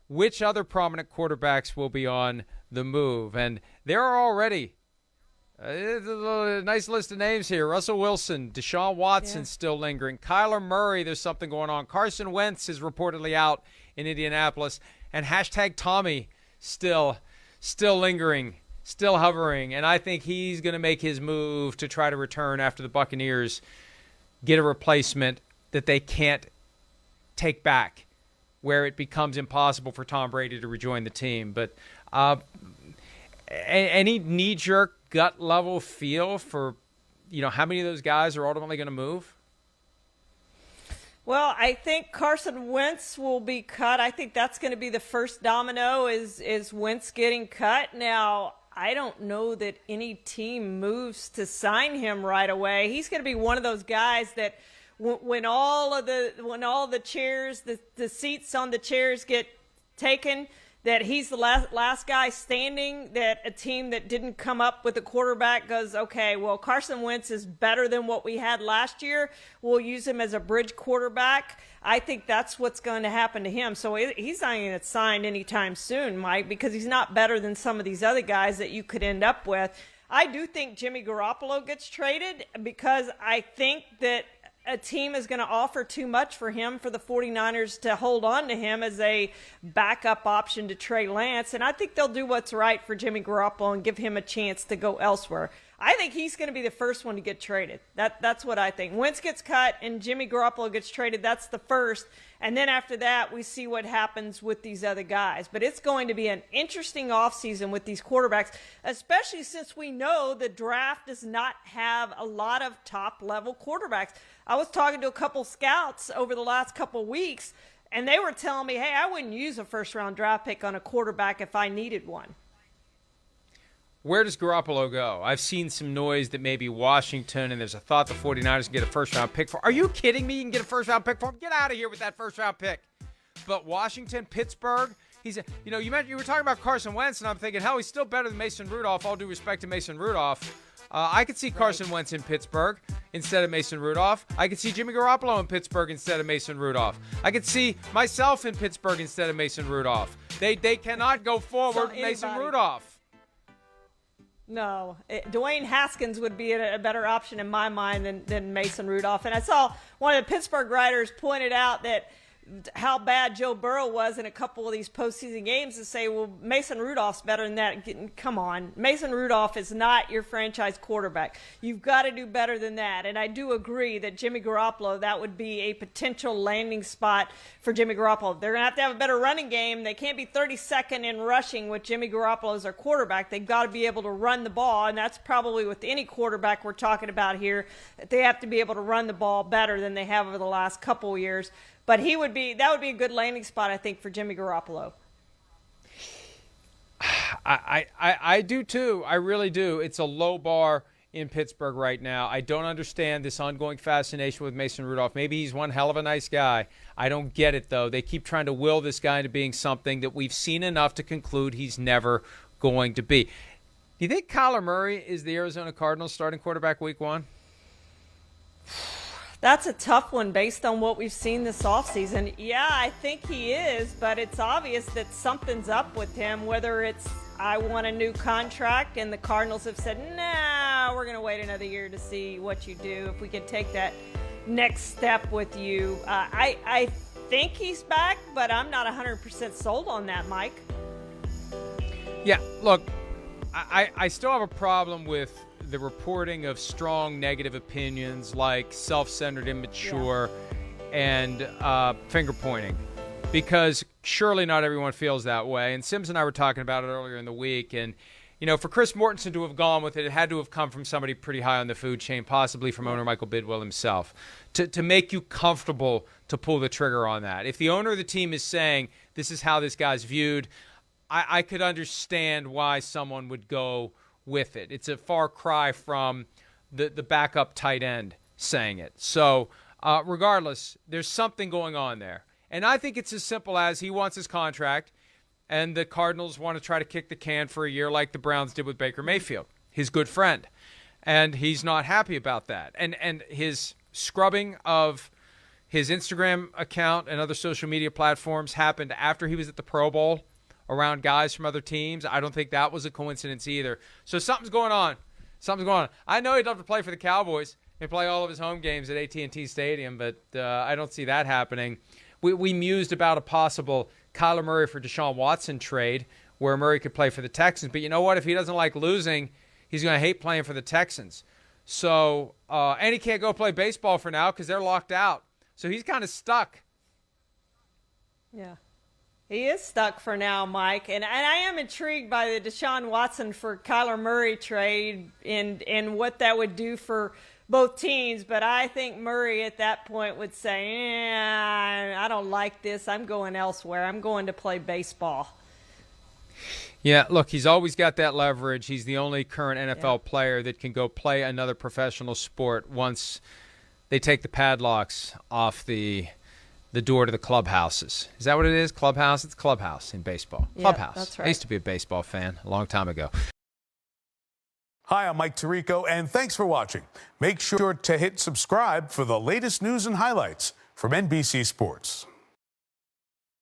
which other prominent quarterbacks will be on the move. And there are already a nice list of names here. Russell Wilson, Deshaun Watson still lingering. Kyler Murray, there's something going on. Carson Wentz is reportedly out in Indianapolis. And hashtag Tommy still lingering, still hovering. And I think he's going to make his move to try to return after the Buccaneers get a replacement that they can't take back, where it becomes impossible for Tom Brady to rejoin the team. But any knee-jerk gut level feel for, how many of those guys are ultimately going to move? Well, I think Carson Wentz will be cut. I think that's going to be the first domino is Wentz getting cut. Now, I don't know that any team moves to sign him right away. He's going to be one of those guys that when all the chairs, the seats on the chairs get taken, that he's the last guy standing, that a team that didn't come up with a quarterback goes, okay, well, Carson Wentz is better than what we had last year. We'll use him as a bridge quarterback. I think that's what's going to happen to him. So he's not going to get signed anytime soon, Mike, because he's not better than some of these other guys that you could end up with. I do think Jimmy Garoppolo gets traded because I think that a team is going to offer too much for him for the 49ers to hold on to him as a backup option to Trey Lance. And I think they'll do what's right for Jimmy Garoppolo and give him a chance to go elsewhere. I think he's going to be the first one to get traded. That's what I think. Wentz gets cut and Jimmy Garoppolo gets traded. That's the first. And then after that, we see what happens with these other guys. But it's going to be an interesting offseason with these quarterbacks, especially since we know the draft does not have a lot of top-level quarterbacks. I was talking to a couple scouts over the last couple weeks, and they were telling me, hey, I wouldn't use a first-round draft pick on a quarterback if I needed one. Where does Garoppolo go? I've seen some noise that maybe Washington, and there's a thought the 49ers can get a first-round pick for. Are you kidding me? You can get a first-round pick for him? Get out of here with that first-round pick. But Washington, Pittsburgh, you were talking about Carson Wentz, and I'm thinking, hell, he's still better than Mason Rudolph. All due respect to Mason Rudolph. I could see Carson Wentz in Pittsburgh instead of Mason Rudolph. I could see Jimmy Garoppolo in Pittsburgh instead of Mason Rudolph. I could see myself in Pittsburgh instead of Mason Rudolph. They cannot go forward with Mason Rudolph. No, Dwayne Haskins would be a better option in my mind than Mason Rudolph. And I saw one of the Pittsburgh writers pointed out that how bad Joe Burrow was in a couple of these postseason games and say, well, Mason Rudolph's better than that. Come on. Mason Rudolph is not your franchise quarterback. You've got to do better than that. And I do agree that Jimmy Garoppolo, that would be a potential landing spot for Jimmy Garoppolo. They're going to have a better running game. They can't be 32nd in rushing with Jimmy Garoppolo as their quarterback. They've got to be able to run the ball, and that's probably with any quarterback we're talking about here, that they have to be able to run the ball better than they have over the last couple of years. But that would be a good landing spot, I think, for Jimmy Garoppolo. I do too. I really do. It's a low bar in Pittsburgh right now. I don't understand this ongoing fascination with Mason Rudolph. Maybe he's one hell of a nice guy. I don't get it, though. They keep trying to will this guy into being something that we've seen enough to conclude he's never going to be. Do you think Kyler Murray is the Arizona Cardinals starting quarterback week 1? That's a tough one based on what we've seen this offseason. Yeah, I think he is, but it's obvious that something's up with him, whether it's I want a new contract and the Cardinals have said, nah, we're going to wait another year to see what you do, if we can take that next step with you. I think he's back, but I'm not 100% sold on that, Mike. Yeah, look, I still have a problem with the reporting of strong negative opinions like self-centered, immature, and finger-pointing, because surely not everyone feels that way. And Sims and I were talking about it earlier in the week, and for Chris Mortensen to have gone with it, it had to have come from somebody pretty high on the food chain, possibly from owner Michael Bidwell himself, to make you comfortable to pull the trigger on that. If the owner of the team is saying this is how this guy's viewed, I could understand why someone would go with it. It's a far cry from the backup tight end saying it. So regardless, there's something going on there. And I think it's as simple as he wants his contract, and the Cardinals want to try to kick the can for a year like the Browns did with Baker Mayfield, his good friend. And he's not happy about that. And his scrubbing of his Instagram account and other social media platforms happened after he was at the Pro Bowl around guys from other teams. I don't think that was a coincidence either. So something's going on. Something's going on. I know he'd love to play for the Cowboys and play all of his home games at AT&T Stadium, but I don't see that happening. We mused about a possible Kyler Murray for Deshaun Watson trade where Murray could play for the Texans. But you know what? If he doesn't like losing, he's going to hate playing for the Texans. So, and he can't go play baseball for now because they're locked out. So he's kind of stuck. Yeah. He is stuck for now, Mike. And I am intrigued by the Deshaun Watson for Kyler Murray trade and what that would do for both teams. But I think Murray at that point would say, I don't like this. I'm going elsewhere. I'm going to play baseball. Yeah, look, he's always got that leverage. He's the only current NFL player that can go play another professional sport once they take the padlocks off the door to the clubhouses. Is that what it is? Clubhouse? It's clubhouse in baseball. Clubhouse. That's right. I used to be a baseball fan a long time ago. Hi, I'm Mike Tirico, and thanks for watching. Make sure to hit subscribe for the latest news and highlights from NBC Sports.